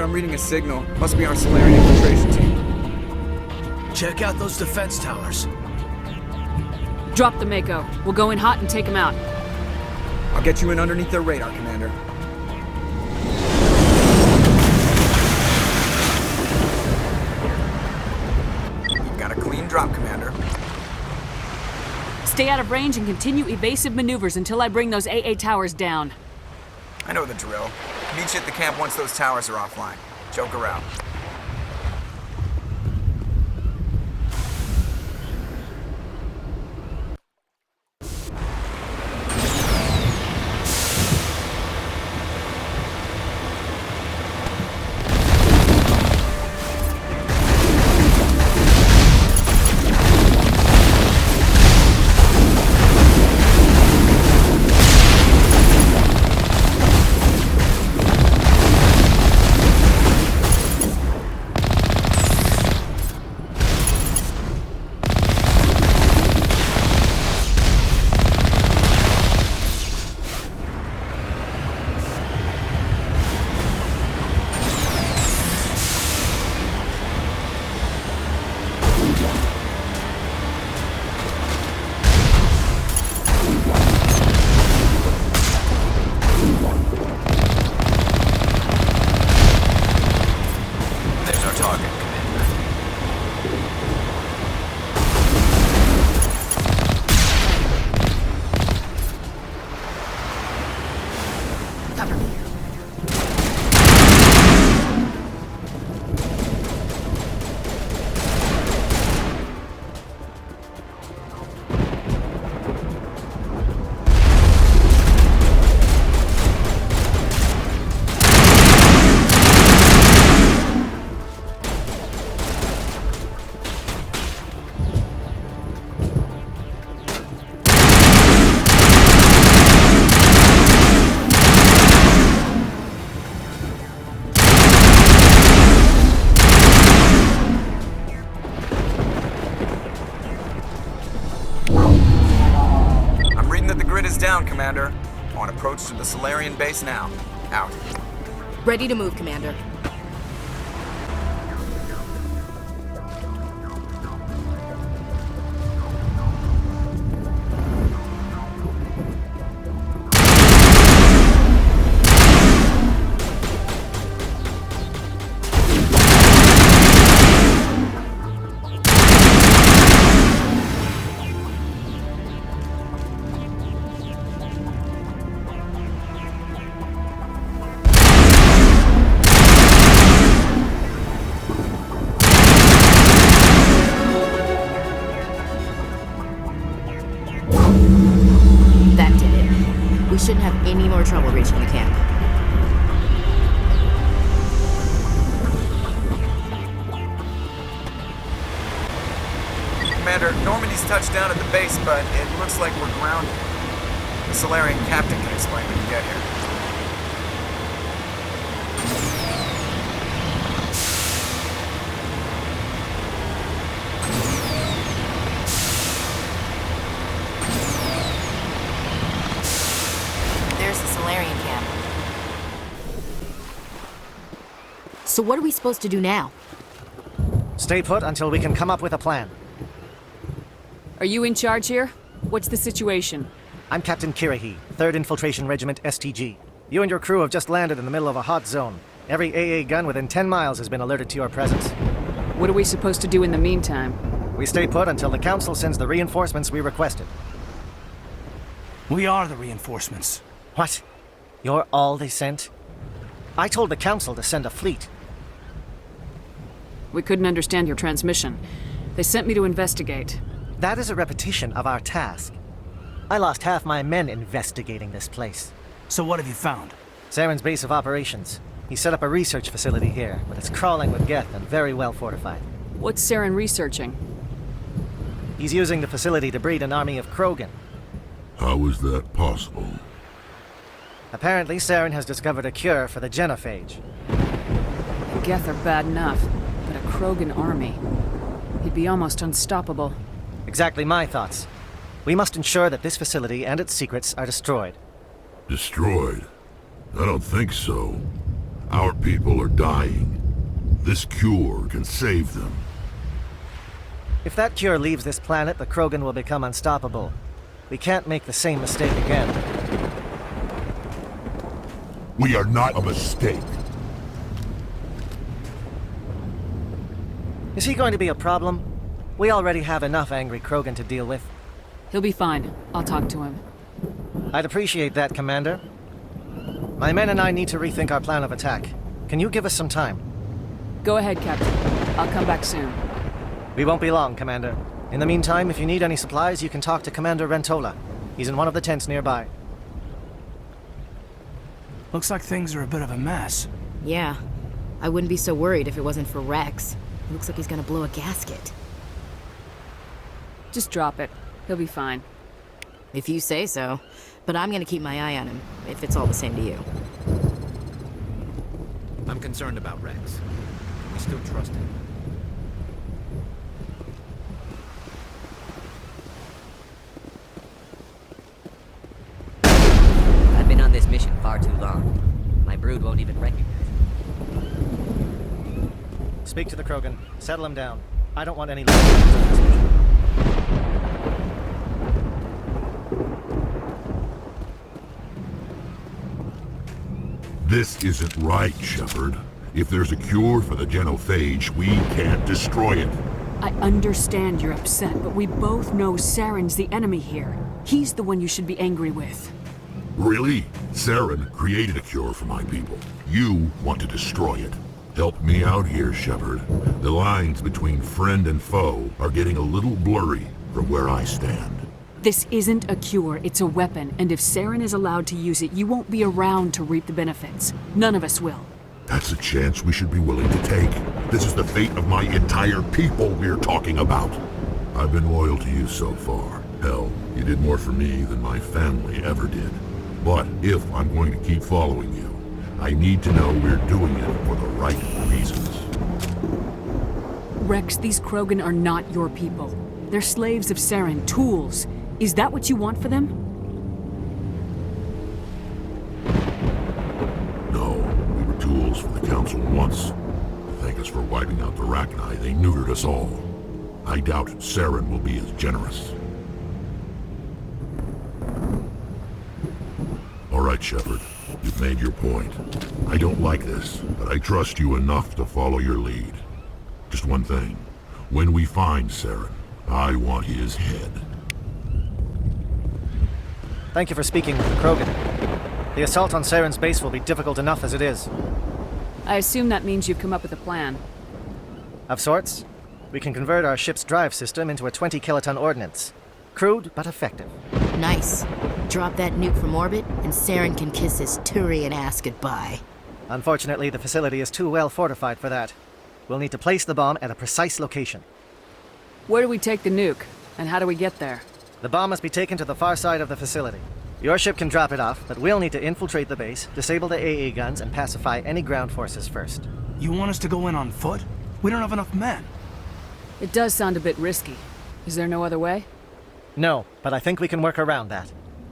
I'm reading a signal. Must be our Solarian infiltration team. Check out those defense towers. Drop the Mako. We'll go in hot and take them out. I'll get you in underneath their radar, Commander. You've got a clean drop, Commander. Stay out of range and continue evasive maneuvers until I bring those AA towers down. I know the drill. Meet you at the camp once those towers are offline. Joker out. Down, Commander. On approach to the Solarian base now. Out. Ready to move, Commander. We shouldn't have any more trouble reaching the camp. Commander, Normandy's touched down at the base, but it looks like we're grounded. The Solarian captain can explain when you get here. So what are we supposed to do now? Stay put until we can come up with a plan. Are you in charge here? What's the situation? I'm Captain Kirrahe, 3rd Infiltration Regiment STG. You and your crew have just landed in the middle of a hot zone. Every AA gun within 10 miles has been alerted to your presence. What are we supposed to do in the meantime? We stay put until the Council sends the reinforcements we requested. We are the reinforcements. What? You're all they sent? I told the Council to send a fleet. We couldn't understand your transmission. They sent me to investigate. That is a repetition of our task. I lost half my men investigating this place. So what have you found? Saren's base of operations. He set up a research facility here, but it's crawling with Geth and very well fortified. What's Saren researching? He's using the facility to breed an army of Krogan. How is that possible? Apparently, Saren has discovered a cure for the genophage. The Geth are bad enough, but a Krogan army. He'd be almost unstoppable. Exactly my thoughts. We must ensure that this facility and its secrets are destroyed. Destroyed? I don't think so. Our people are dying. This cure can save them. If that cure leaves this planet, the Krogan will become unstoppable. We can't make the same mistake again. We are not a mistake. Is he going to be a problem? We already have enough angry Krogan to deal with. He'll be fine. I'll talk to him. I'd appreciate that, Commander. My men and I need to rethink our plan of attack. Can you give us some time? Go ahead, Captain. I'll come back soon. We won't be long, Commander. In the meantime, if you need any supplies, you can talk to Commander Rentola. He's in one of the tents nearby. Looks like things are a bit of a mess. Yeah. I wouldn't be so worried if it wasn't for Rex. It looks like he's gonna blow a gasket. Just drop it. He'll be fine. If you say so. But I'm gonna keep my eye on him, if it's all the same to you. I'm concerned about Rex. Can we still trust him? I've been on this mission far too long. My brood won't even recognize me. Speak to the Krogan. Settle him down. I don't want any losses on this mission. This isn't right, Shepard. If there's a cure for the genophage, we can't destroy it. I understand you're upset, but we both know Saren's the enemy here. He's the one you should be angry with. Really? Saren created a cure for my people. You want to destroy it. Help me out here, Shepard. The lines between friend and foe are getting a little blurry from where I stand. This isn't a cure, it's a weapon, and if Saren is allowed to use it, you won't be around to reap the benefits. None of us will. That's a chance we should be willing to take. This is the fate of my entire people we're talking about. I've been loyal to you so far. Hell, you did more for me than my family ever did. But if I'm going to keep following you, I need to know we're doing it for the right reasons. Rex, these Krogan are not your people. They're slaves of Saren, tools. Is that what you want for them? No, we were tools for the Council once. To thank us for wiping out the Rachni, they neutered us all. I doubt Saren will be as generous. All right, Shepard. You've made your point. I don't like this, but I trust you enough to follow your lead. Just one thing. When we find Saren, I want his head. Thank you for speaking with the Krogan. The assault on Saren's base will be difficult enough as it is. I assume that means you've come up with a plan. Of sorts. We can convert our ship's drive system into a 20-kiloton ordnance. Crude, but effective. Nice. Drop that nuke from orbit, and Saren can kiss his Turian ass goodbye. Unfortunately, the facility is too well fortified for that. We'll need to place the bomb at a precise location. Where do we take the nuke? And how do we get there? The bomb must be taken to the far side of the facility. Your ship can drop it off, but we'll need to infiltrate the base, disable the AA guns, and pacify any ground forces first. You want us to go in on foot? We don't have enough men. It does sound a bit risky. Is there no other way? No, but I think we can work around that.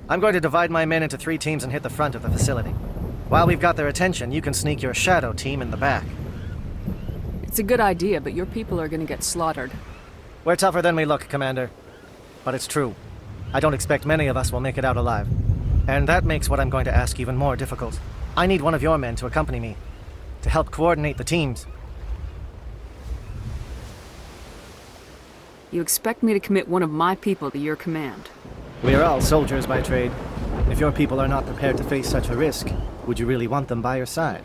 I'm going to divide my men into 3 teams and hit the front of the facility. While we've got their attention, you can sneak your shadow team in the back. It's a good idea, but your people are gonna get slaughtered. We're tougher than we look, Commander. But it's true. I don't expect many of us will make it out alive. And that makes what I'm going to ask even more difficult. I need one of your men to accompany me, to help coordinate the teams. You expect me to commit one of my people to your command? We are all soldiers by trade. If your people are not prepared to face such a risk, would you really want them by your side?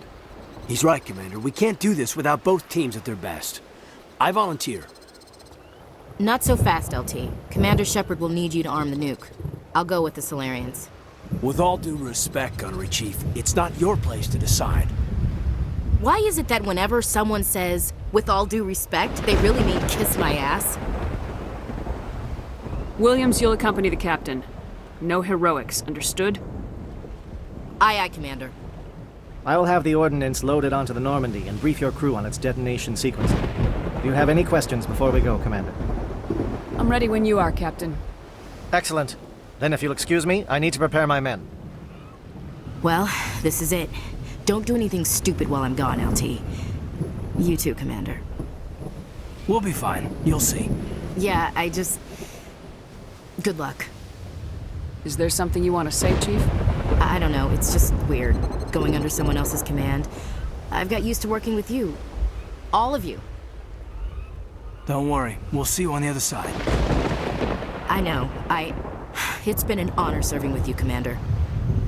He's right, Commander. We can't do this without both teams at their best. I volunteer. Not so fast, LT. Commander Shepard will need you to arm the nuke. I'll go with the Solarians. With all due respect, Gunnery Chief, it's not your place to decide. Why is it that whenever someone says, with all due respect, they really mean kiss my ass? Williams, you'll accompany the captain. No heroics, understood? Aye, aye, Commander. I will have the ordnance loaded onto the Normandy and brief your crew on its detonation sequencing. Do you have any questions before we go, Commander? I'm ready when you are, Captain. Excellent. Then if you'll excuse me, I need to prepare my men. Well, this is it. Don't do anything stupid while I'm gone, LT. You too, Commander. We'll be fine. You'll see. Yeah, Good luck. Is there something you want to say, Chief? I don't know, it's just weird, going under someone else's command. I've got used to working with you. All of you. Don't worry. We'll see you on the other side. I know. It's been an honor serving with you, Commander.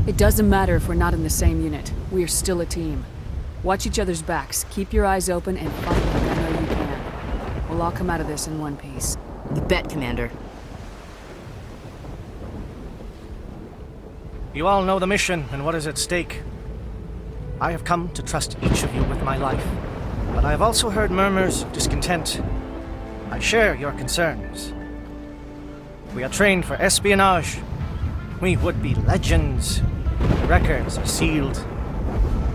It doesn't matter if we're not in the same unit. We are still a team. Watch each other's backs, keep your eyes open, and fight like I know you can. We'll all come out of this in one piece. You bet, Commander. You all know the mission and what is at stake. I have come to trust each of you with my life, but I have also heard murmurs of discontent. I share your concerns. We are trained for espionage. We would be legends. Records are sealed.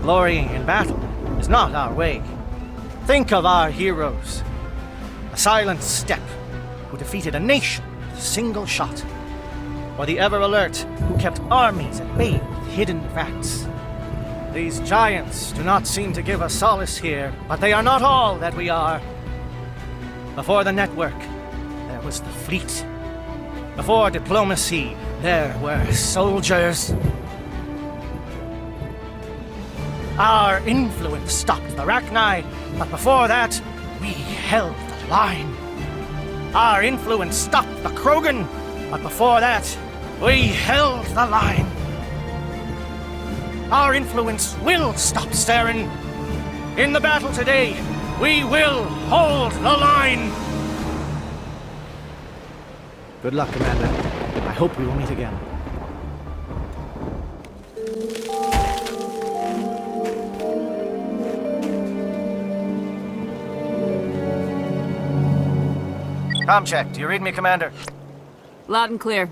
Glorying in battle is not our way. Think of our heroes. A silent step who defeated a nation with a single shot. Or the ever-alert who kept armies at bay with hidden facts. These giants do not seem to give us solace here, but they are not all that we are. Before the network, there was the fleet. Before diplomacy, there were soldiers. Our influence stopped the Rachni, but before that, we held the line. Our influence stopped the Krogan, but before that, we held the line. Our influence will stop Saren. In the battle today, we will hold the line. Good luck, Commander. I hope we will meet again. Comm check. Do you read me, Commander? Loud and clear.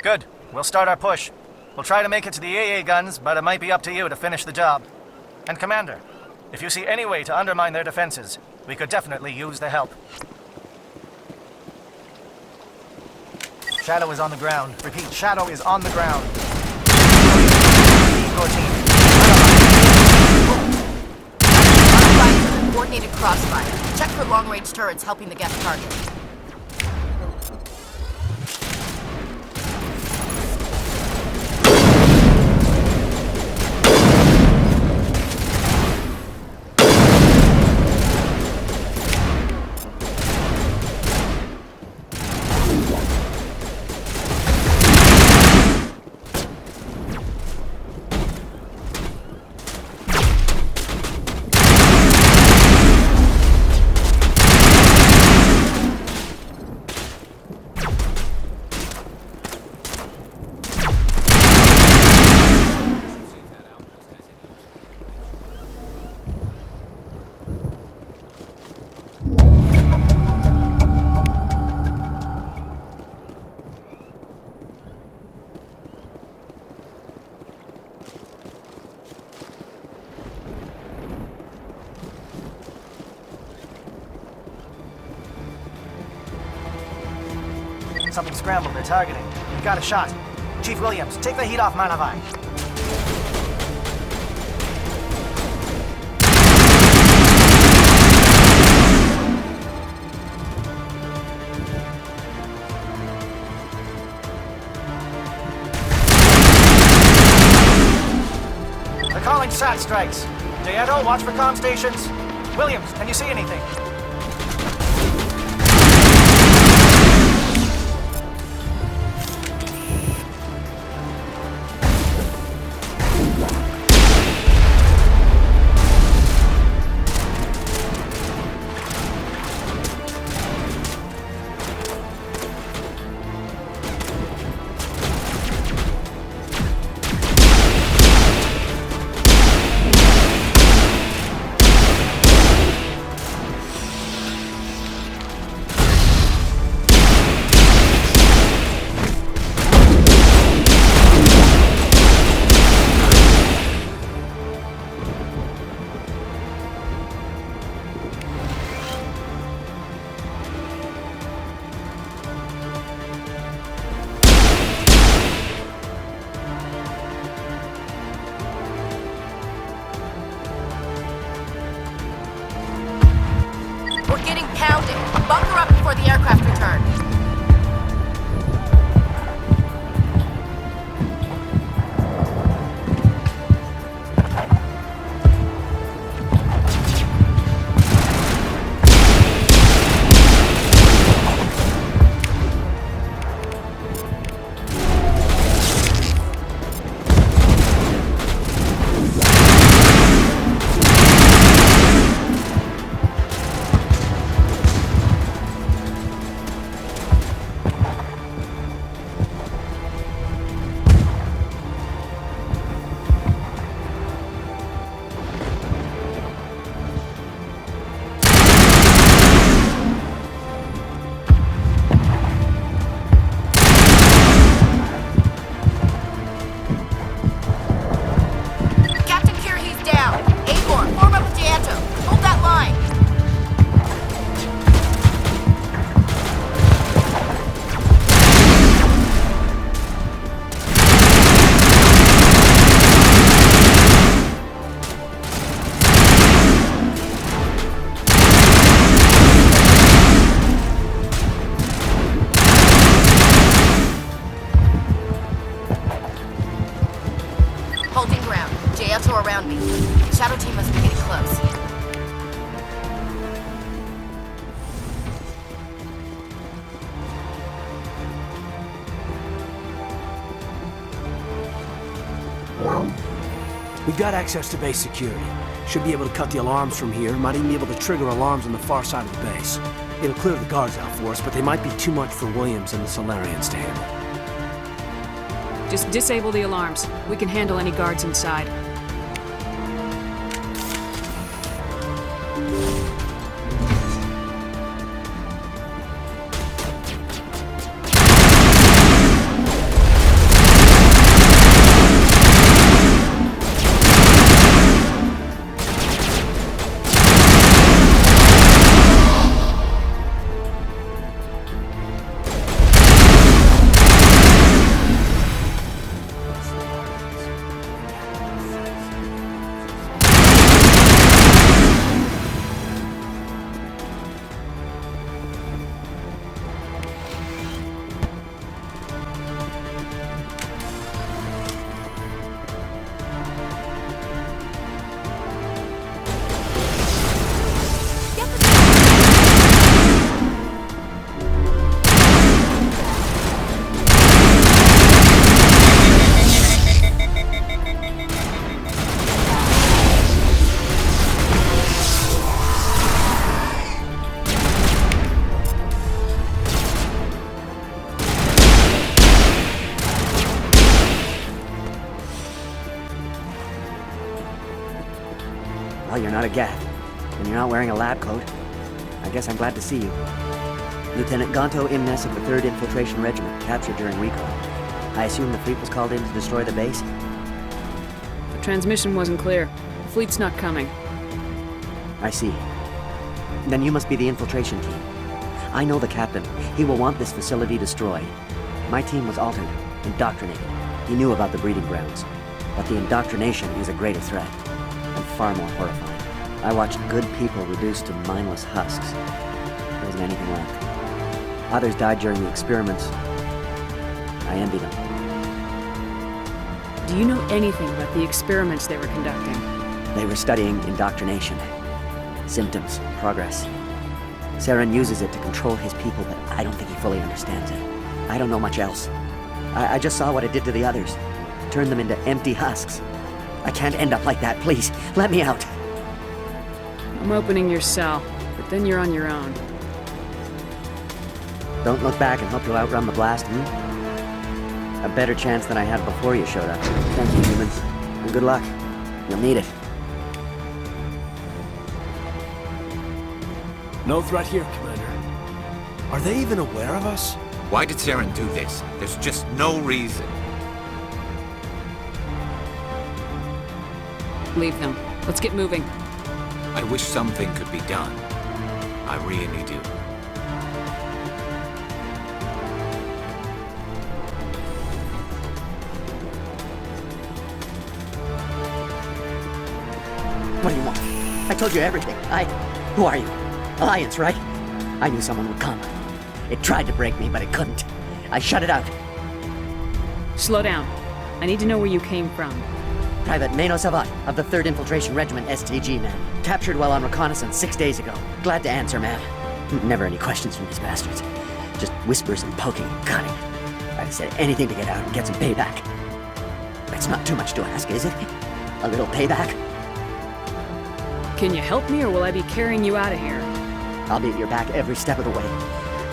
Good. We'll start our push. We'll try to make it to the AA guns, but it might be up to you to finish the job. And Commander, if you see any way to undermine their defenses, we could definitely use the help. Shadow is on the ground. Repeat, Shadow is on the ground. Your team. Coordinated crossfire. Check for long-range turrets helping the Geth target. Something scrambled. They're targeting. We got a shot. Chief Williams, take the heat off Manavai. They're calling SAT strikes. Dieto, watch for comm stations. Williams, can you see anything? door around me. Shadow team must be getting close. We've got access to base security. Should be able to cut the alarms from here. Might even be able to trigger alarms on the far side of the base. It'll clear the guards out for us, but they might be too much for Williams and the Solarians to handle. Just disable the alarms. We can handle any guards inside. Well, you're not a Geth, and you're not wearing a lab coat. I guess I'm glad to see you. Lieutenant Gonto Imnes of the 3rd Infiltration Regiment, captured during recall. I assume the fleet was called in to destroy the base? The transmission wasn't clear. The fleet's not coming. I see. Then you must be the infiltration team. I know the captain. He will want this facility destroyed. My team was altered, indoctrinated. He knew about the breeding grounds. But the indoctrination is a greater threat, and far more horrifying. I watched good people reduced to mindless husks. There wasn't anything left. Others died during the experiments. I envy them. Do you know anything about the experiments they were conducting? They were studying indoctrination. Symptoms, progress. Saren uses it to control his people, but I don't think he fully understands it. I don't know much else. I just saw what it did to the others. Turned them into empty husks. I can't end up like that, please. Let me out. I'm opening your cell, but then you're on your own. Don't look back and hope to outrun the blast, A better chance than I had before you showed up. Thank you, humans. And good luck. You'll need it. No threat here, Commander. Are they even aware of us? Why did Saren do this? There's just no reason. Leave them. Let's get moving. I wish something could be done. I really do. What do you want? I told you everything. Who are you? Alliance, right? I knew someone would come. It tried to break me, but it couldn't. I shut it out. Slow down. I need to know where you came from. Private Mano Savat of the 3rd Infiltration Regiment STG, man. Captured while on reconnaissance 6 days ago. Glad to answer, man. Never any questions from these bastards. Just whispers and poking and cutting. I'd said anything to get out and get some payback. It's not too much to ask, is it? A little payback? Can you help me, or will I be carrying you out of here? I'll be at your back every step of the way.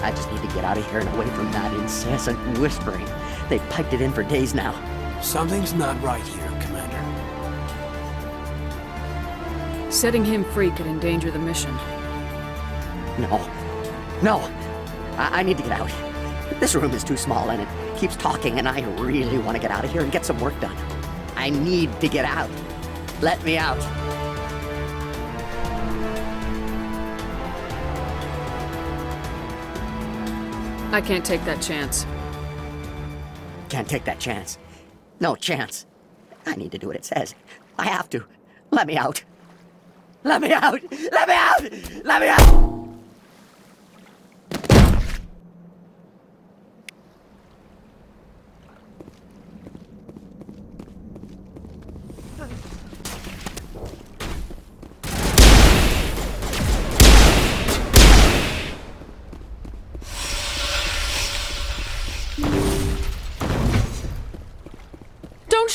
I just need to get out of here and away from that incessant whispering. They've piped it in for days now. Something's not right here, Commander. Setting him free could endanger the mission. No. I need to get out. This room is too small and it keeps talking, and I really want to get out of here and get some work done. I need to get out. Let me out. I can't take that chance. Can't take that chance. No chance. I need to do what it says. I have to. Let me out. Let me out! Let me out! Let me out!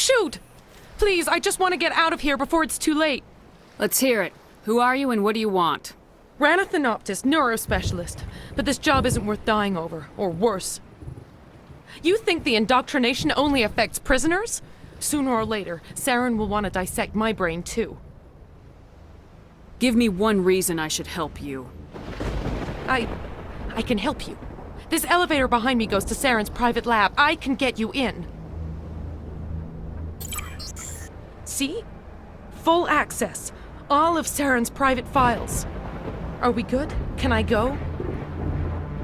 shoot! Please, I just want to get out of here before it's too late. Let's hear it. Who are you and what do you want? Ranathanoptis, neurospecialist. But this job isn't worth dying over, or worse. You think the indoctrination only affects prisoners? Sooner or later, Saren will want to dissect my brain too. Give me one reason I should help you. I can help you. This elevator behind me goes to Saren's private lab. I can get you in. See? Full access. All of Saren's private files. Are we good? Can I go?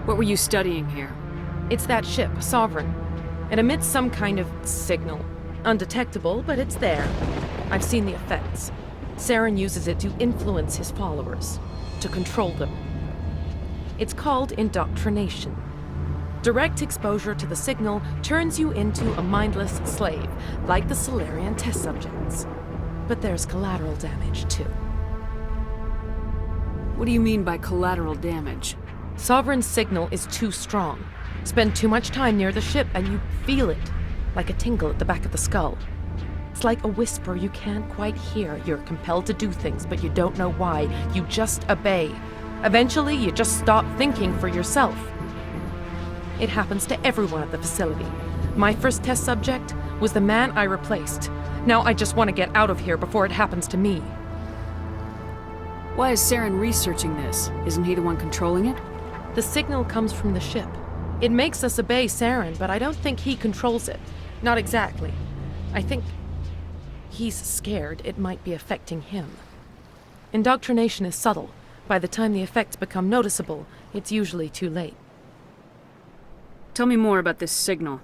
What were you studying here? It's that ship, Sovereign. It emits some kind of signal. Undetectable, but it's there. I've seen the effects. Saren uses it to influence his followers, to control them. It's called indoctrination. Direct exposure to the signal turns you into a mindless slave, like the Salarian test subjects. But there's collateral damage, too. What do you mean by collateral damage? Sovereign's signal is too strong. Spend too much time near the ship and you feel it, like a tingle at the back of the skull. It's like a whisper you can't quite hear. You're compelled to do things, but you don't know why. You just obey. Eventually, you just stop thinking for yourself. It happens to everyone at the facility. My first test subject was the man I replaced. Now I just want to get out of here before it happens to me. Why is Saren researching this? Isn't he the one controlling it? The signal comes from the ship. It makes us obey Saren, but I don't think he controls it. Not exactly. I think he's scared it might be affecting him. Indoctrination is subtle. By the time the effects become noticeable, it's usually too late. Tell me more about this signal.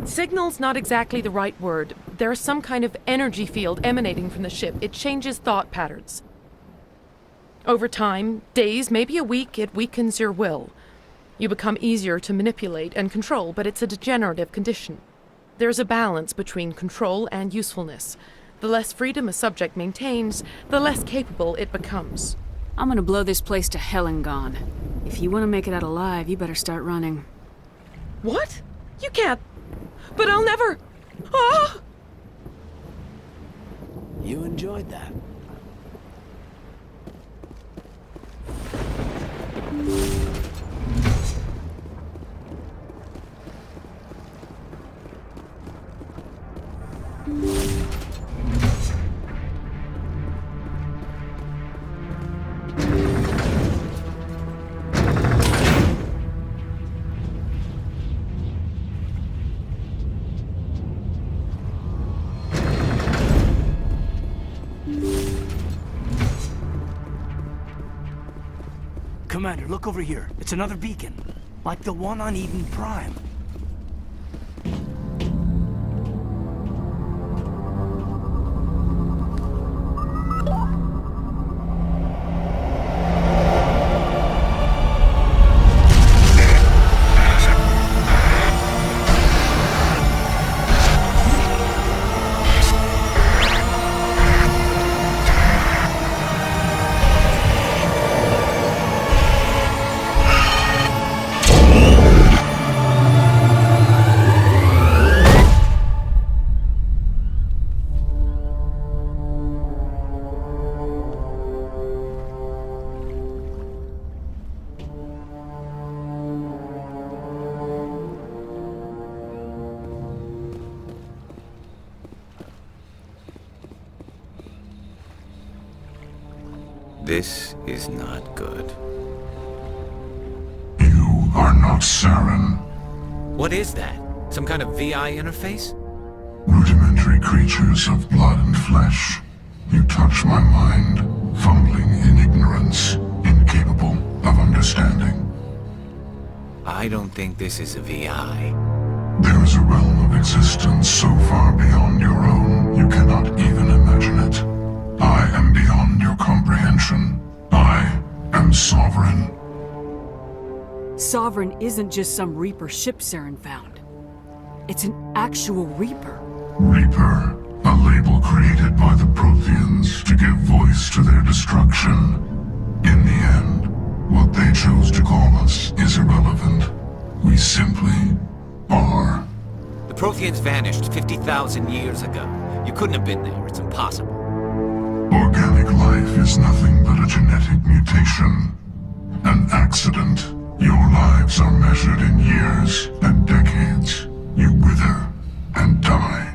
Signal's not exactly the right word. There's some kind of energy field emanating from the ship. It changes thought patterns. Over time, days, maybe a week, it weakens your will. You become easier to manipulate and control, but it's a degenerative condition. There's a balance between control and usefulness. The less freedom a subject maintains, the less capable it becomes. I'm gonna blow this place to hell and gone. If you want to make it out alive, you better start running. What? You can't. But I'll never. Ah! You enjoyed that. Commander, look over here. It's another beacon, like the one on Eden Prime. This is not good. You are not Saren. What is that? Some kind of VI interface? Rudimentary creatures of blood and flesh. You touch my mind, fumbling in ignorance, incapable of understanding. I don't think this is a VI. There is a realm of existence so far beyond your own, you cannot even imagine it. I am beyond your comprehension. I am Sovereign. Sovereign isn't just some Reaper ship Saren found. It's an actual Reaper. Reaper, a label created by the Protheans to give voice to their destruction. In the end, what they chose to call us is irrelevant. We simply are. The Protheans vanished 50,000 years ago. You couldn't have been there. It's impossible. Organic life is nothing but a genetic mutation. An accident. Your lives are measured in years and decades. You wither and die.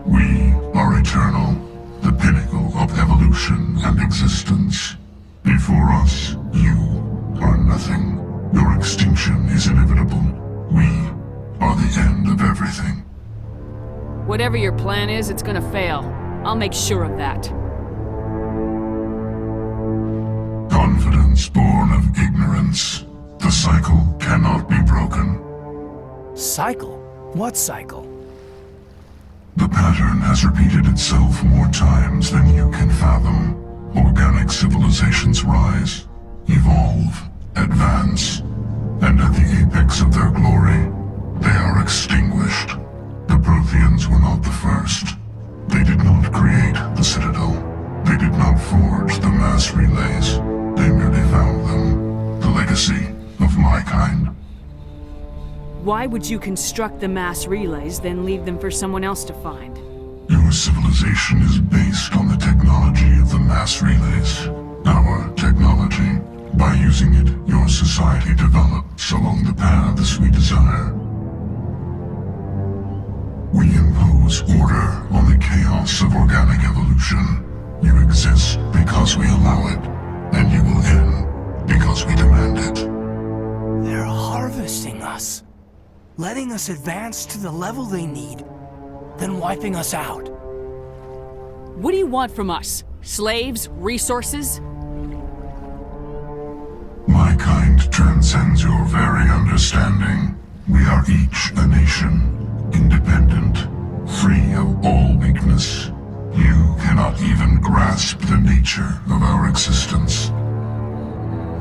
We are eternal, the pinnacle of evolution and existence. Before us, you are nothing. Your extinction is inevitable. We are the end of everything. Whatever your plan is, it's gonna fail. I'll make sure of that. Confidence born of ignorance. The cycle cannot be broken. Cycle? What cycle? The pattern has repeated itself more times than you can fathom. Organic civilizations rise, evolve, advance, and at the apex of their glory, they are extinguished. The Protheans were not the first. They did not create the Citadel. They did not forge the mass relays. They merely found them. The legacy of my kind. Why would you construct the mass relays, then leave them for someone else to find? Your civilization is based on the technology of the mass relays. Our technology. By using it, your society develops along the paths we desire. We impose order on the chaos of organic evolution. You exist because we allow it, and you will end because we demand it. They're harvesting us. Letting us advance to the level they need, then wiping us out. What do you want from us? Slaves? Resources? My kind transcends your very understanding. We are each a nation, independent, free of all weakness. You cannot even grasp the nature of our existence.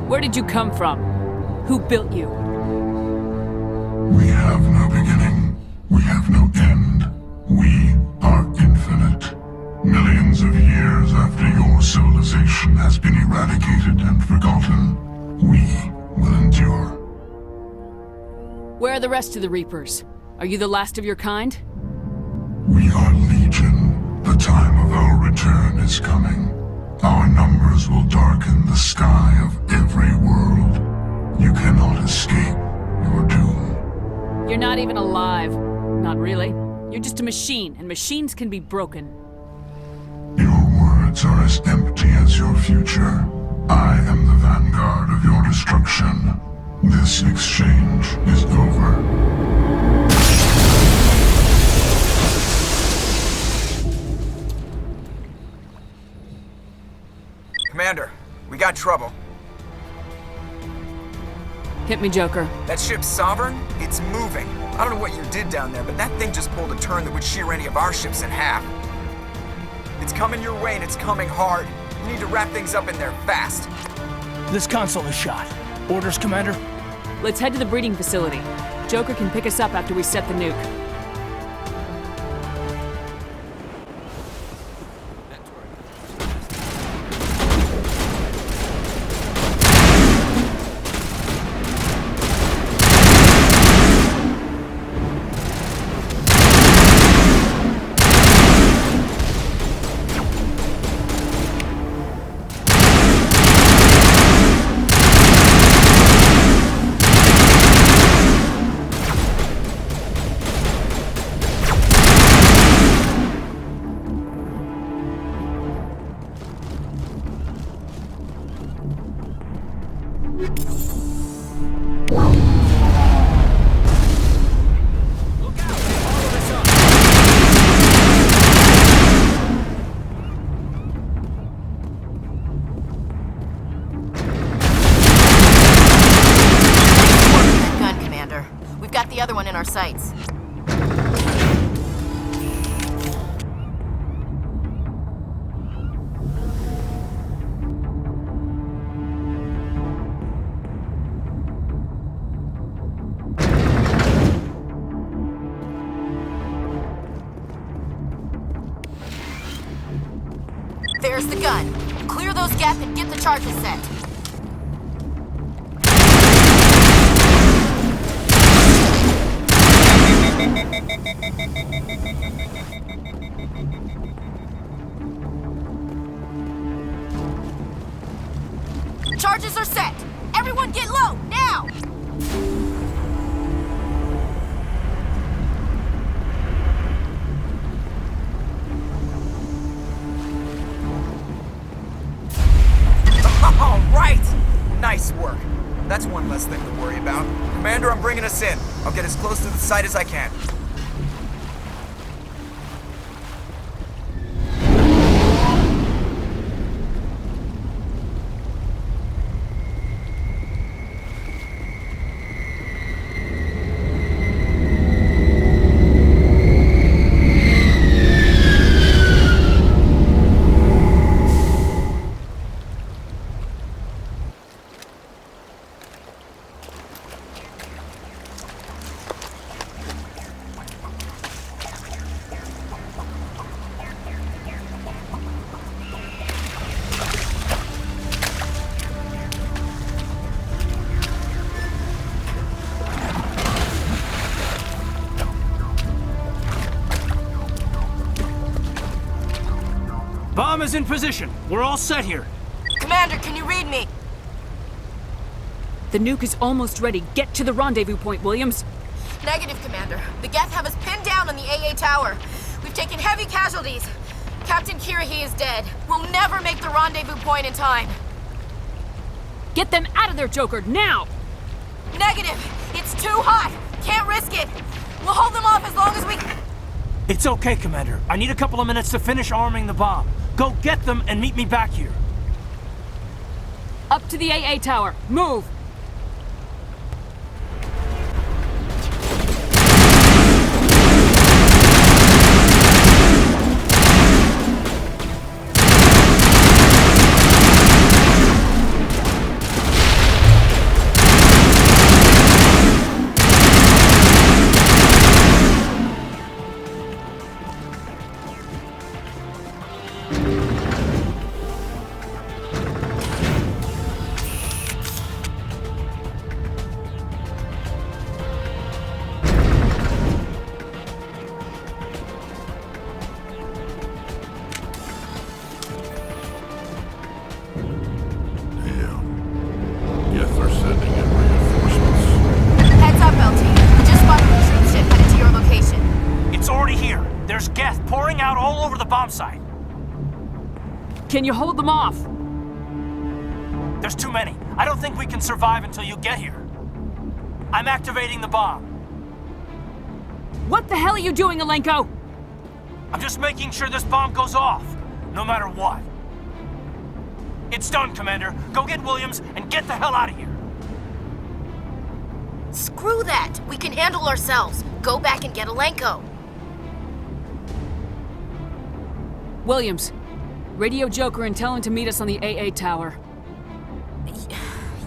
Where did you come from? Who built you? We have no beginning. We have no end. We are infinite. Millions of years after your civilization has been eradicated and forgotten, we will endure. Where are the rest of the Reapers? Are you the last of your kind? We are legion. The time of our return is coming. Our numbers will darken the sky of every world. You cannot escape your doom. You're not even alive. Not really. You're just a machine, and machines can be broken. Your words are as empty as your future. I am the vanguard of your destruction. This exchange is over. Commander, we got trouble. Hit me, Joker. That ship's Sovereign? It's moving. I don't know what you did down there, but that thing just pulled a turn that would shear any of our ships in half. It's coming your way and it's coming hard. You need to wrap things up in there fast. This console is shot. Orders, Commander? Let's head to the breeding facility. Joker can pick us up after we set the nuke. The other one in our sights. There's the gun. Clear those gaps and get the charges set. Charges are set! Everyone get low, now! All right! Nice work. That's one less thing to worry about. Commander, I'm bringing us in. I'll get as close to the site as I can. Bomb is in position. We're all set here. Commander, can you read me? The nuke is almost ready. Get to the rendezvous point, Williams. Negative, Commander. The Geth have us pinned down on the AA tower. We've taken heavy casualties. Captain Kirahi is dead. We'll never make the rendezvous point in time. Get them out of there, Joker, now! Negative! It's too hot! Can't risk it! We'll hold them off as long as we... It's okay, Commander. I need a couple of minutes to finish arming the bomb. Go get them and meet me back here. Up to the AA tower. Move! Site. Can you hold them off? There's too many. I don't think we can survive until you get here. I'm activating the bomb. What the hell are you doing, Alenko? I'm just making sure this bomb goes off, no matter what. It's done, Commander. Go get Williams and get the hell out of here. Screw that! We can handle ourselves. Go back and get Alenko. Williams, radio Joker and tell him to meet us on the AA tower.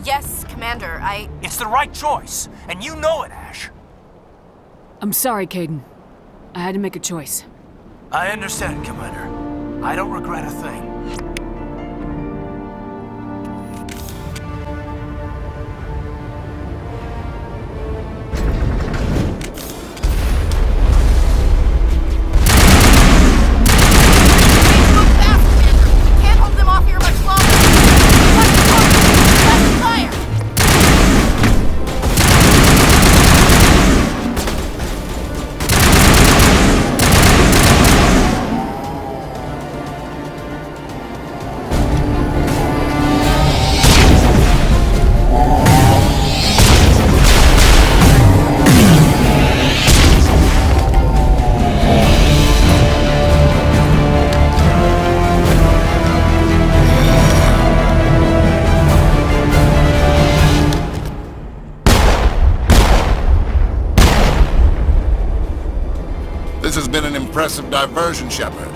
Yes, Commander, It's the right choice, and you know it, Ash. I'm sorry, Kaidan. I had to make a choice. I understand, Commander. I don't regret a thing. This has been an impressive diversion, Shepard.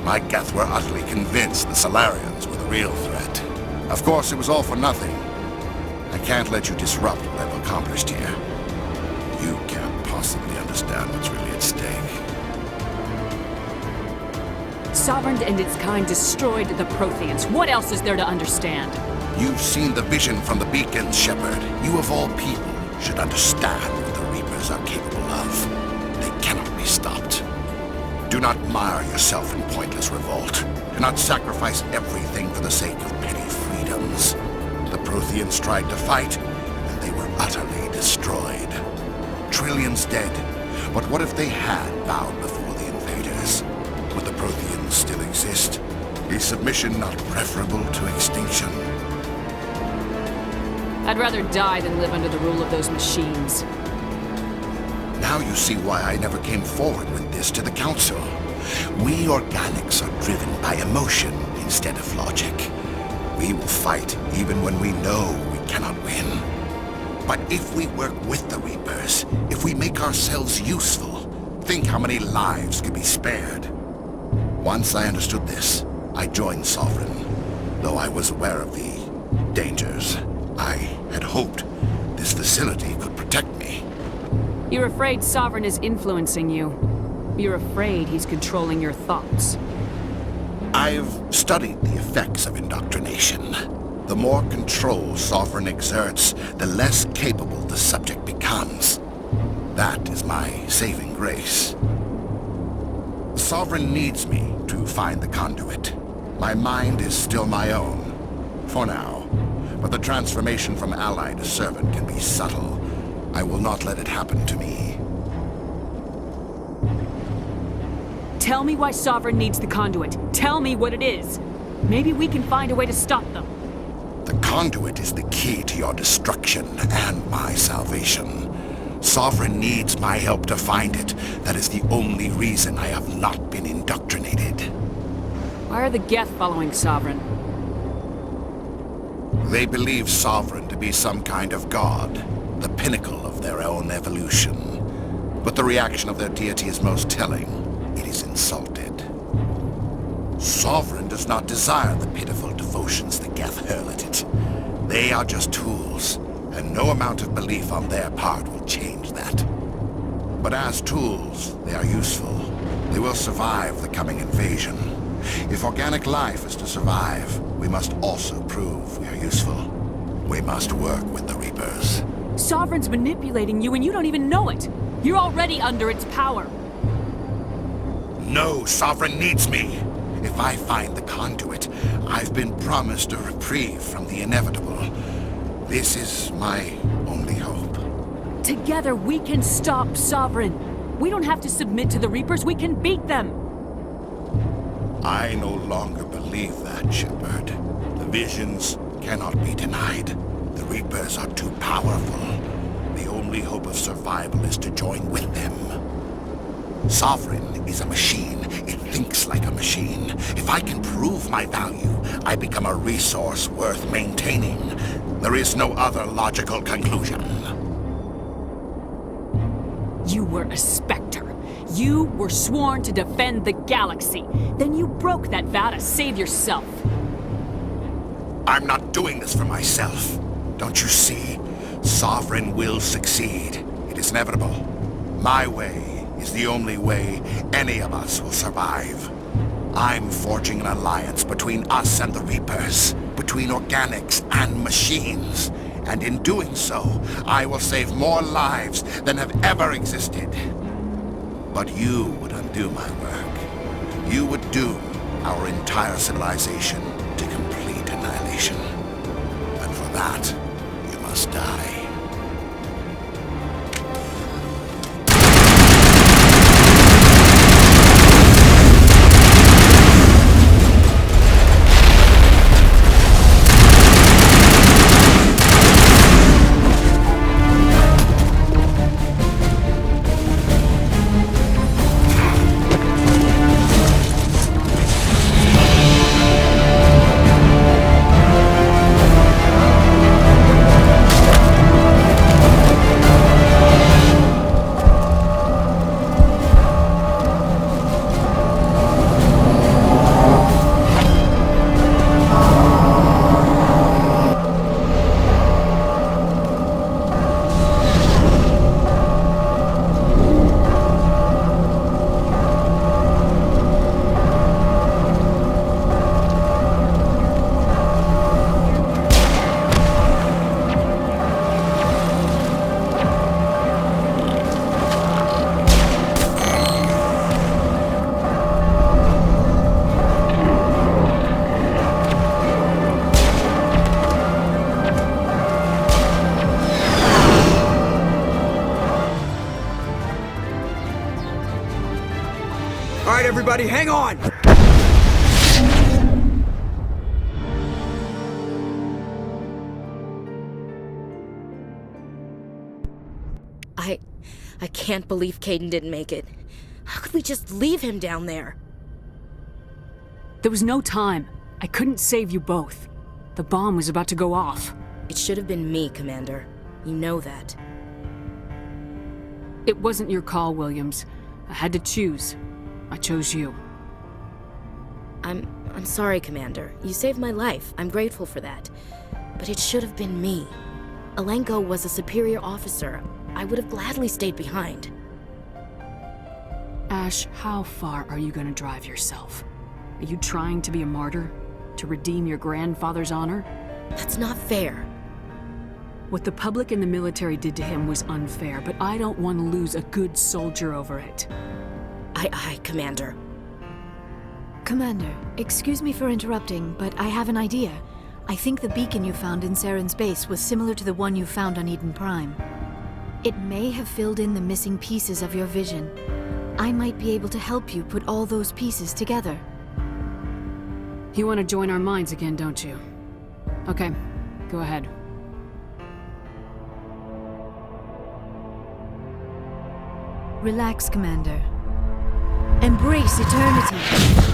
My Geth were utterly convinced the Salarians were the real threat. Of course, it was all for nothing. I can't let you disrupt what I've accomplished here. You can't possibly understand what's really at stake. Sovereign and its kind destroyed the Protheans. What else is there to understand? You've seen the vision from the beacons, Shepard. You of all people should understand what the Reapers are capable of. Do not mire yourself in pointless revolt. Do not sacrifice everything for the sake of petty freedoms. The Protheans tried to fight, and they were utterly destroyed. Trillions dead, but what if they had bowed before the invaders? Would the Protheans still exist? Is submission not preferable to extinction? I'd rather die than live under the rule of those machines. Now you see why I never came forward with this to the Council. We organics are driven by emotion instead of logic. We will fight even when we know we cannot win. But if we work with the Reapers, if we make ourselves useful, think how many lives could be spared. Once I understood this, I joined Sovereign, though I was aware of the dangers. I had hoped this facility could protect me. You're afraid Sovereign is influencing you. You're afraid he's controlling your thoughts. I've studied the effects of indoctrination. The more control Sovereign exerts, the less capable the subject becomes. That is my saving grace. Sovereign needs me to find the conduit. My mind is still my own, for now. But the transformation from ally to servant can be subtle. I will not let it happen to me. Tell me why Sovereign needs the conduit. Tell me what it is. Maybe we can find a way to stop them. The conduit is the key to your destruction and my salvation. Sovereign needs my help to find it. That is the only reason I have not been indoctrinated. Why are the Geth following Sovereign? They believe Sovereign to be some kind of god, the pinnacle of their own evolution. But the reaction of their deity is most telling. It is insulted. Sovereign does not desire the pitiful devotions the Geth hurl at it. They are just tools, and no amount of belief on their part will change that. But as tools, they are useful. They will survive the coming invasion. If organic life is to survive, we must also prove we are useful. We must work with the Reapers. Sovereign's manipulating you and you don't even know it. You're already under its power. No, Sovereign needs me. If I find the conduit, I've been promised a reprieve from the inevitable. This is my only hope. Together we can stop Sovereign. We don't have to submit to the Reapers, we can beat them. I no longer believe that, Shepard. The visions cannot be denied. The Reapers are too powerful. The only hope of survival is to join with them. Sovereign is a machine. It thinks like a machine. If I can prove my value, I become a resource worth maintaining. There is no other logical conclusion. You were a Spectre. You were sworn to defend the galaxy. Then you broke that vow to save yourself. I'm not doing this for myself. Don't you see? Sovereign will succeed. It is inevitable. My way is the only way any of us will survive. I'm forging an alliance between us and the Reapers, between organics and machines. And in doing so, I will save more lives than have ever existed. But you would undo my work. You would doom our entire civilization to complete annihilation. And for that, you must die. Alright, everybody, hang on! I can't believe Kaidan didn't make it. How could we just leave him down there? There was no time. I couldn't save you both. The bomb was about to go off. It should have been me, Commander. You know that. It wasn't your call, Williams. I had to choose. I chose you. I'm sorry, Commander. You saved my life. I'm grateful for that. But it should have been me. Alenko was a superior officer. I would have gladly stayed behind. Ash, how far are you going to drive yourself? Are you trying to be a martyr? To redeem your grandfather's honor? That's not fair. What the public and the military did to him was unfair, but I don't want to lose a good soldier over it. Aye, Commander. Commander, excuse me for interrupting, but I have an idea. I think the beacon you found in Saren's base was similar to the one you found on Eden Prime. It may have filled in the missing pieces of your vision. I might be able to help you put all those pieces together. You want to join our minds again, don't you? Okay, go ahead. Relax, Commander. Embrace eternity.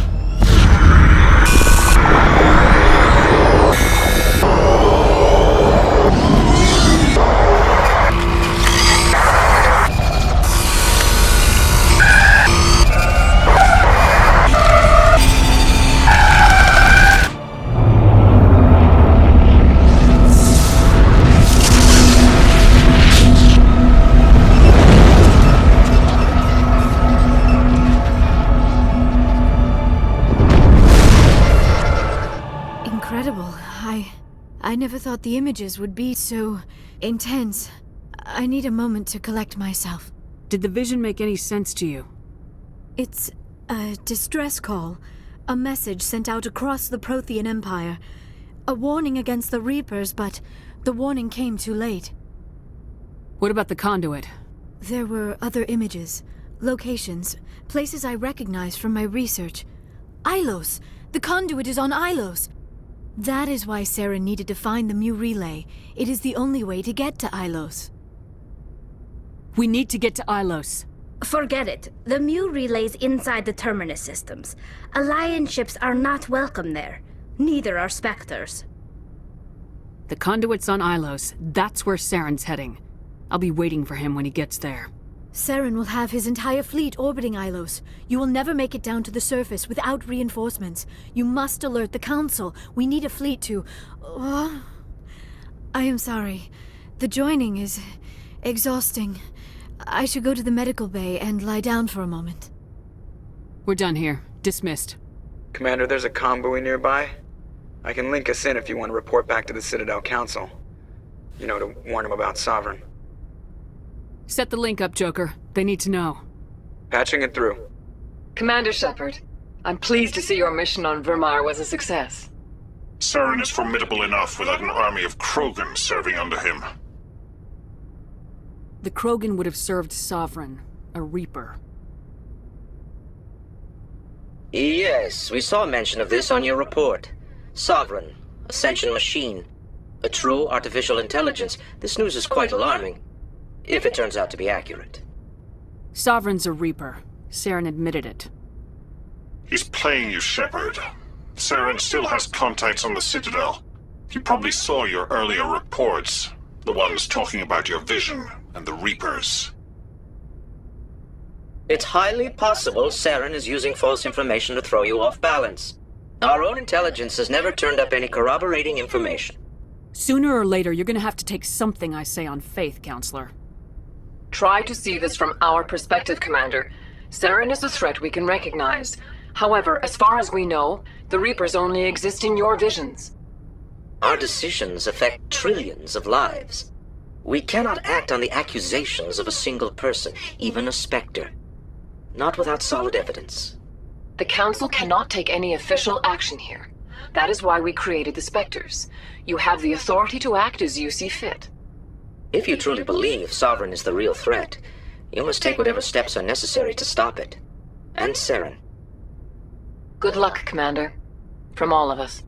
I never thought the images would be so intense. I need a moment to collect myself. Did the vision make any sense to you? It's a distress call. A message sent out across the Prothean Empire. A warning against the Reapers, but the warning came too late. What about the conduit? There were other images, locations, places I recognize from my research. Ilos! The conduit is on Ilos! That is why Saren needed to find the Mu relay. It is the only way to get to Ilos. We need to get to Ilos. Forget it. The Mu relay's inside the Terminus systems. Alliance ships are not welcome there. Neither are Spectres. The conduit's on Ilos. That's where Saren's heading. I'll be waiting for him when he gets there. Saren will have his entire fleet orbiting Ilos. You will never make it down to the surface without reinforcements. You must alert the Council. We need a fleet to... I am sorry. The joining is exhausting. I should go to the medical bay and lie down for a moment. We're done here. Dismissed. Commander, there's a comm buoy nearby. I can link us in if you want to report back to the Citadel Council. You know, to warn them about Sovereign. Set the link up, Joker. They need to know. Patching it through. Commander Shepard, I'm pleased to see your mission on Virmire was a success. Saren is formidable enough without an army of Krogan serving under him. The Krogan would have served Sovereign, a Reaper. Yes, we saw mention of this on your report. Sovereign, Ascension machine, a true artificial intelligence. This news is quite alarming. If it turns out to be accurate. Sovereign's a Reaper. Saren admitted it. He's playing you, Shepard. Saren still has contacts on the Citadel. He probably saw your earlier reports. The ones talking about your vision and the Reapers. It's highly possible Saren is using false information to throw you off balance. Our own intelligence has never turned up any corroborating information. Sooner or later, you're gonna have to take something I say on faith, Counselor. Try to see this from our perspective, Commander. Saren is a threat we can recognize. However, as far as we know, the Reapers only exist in your visions. Our decisions affect trillions of lives. We cannot act on the accusations of a single person, even a Spectre. Not without solid evidence. The Council cannot take any official action here. That is why we created the Spectres. You have the authority to act as you see fit. If you truly believe Sovereign is the real threat, you must take whatever steps are necessary to stop it. and Saren. Good luck, Commander. From all of us.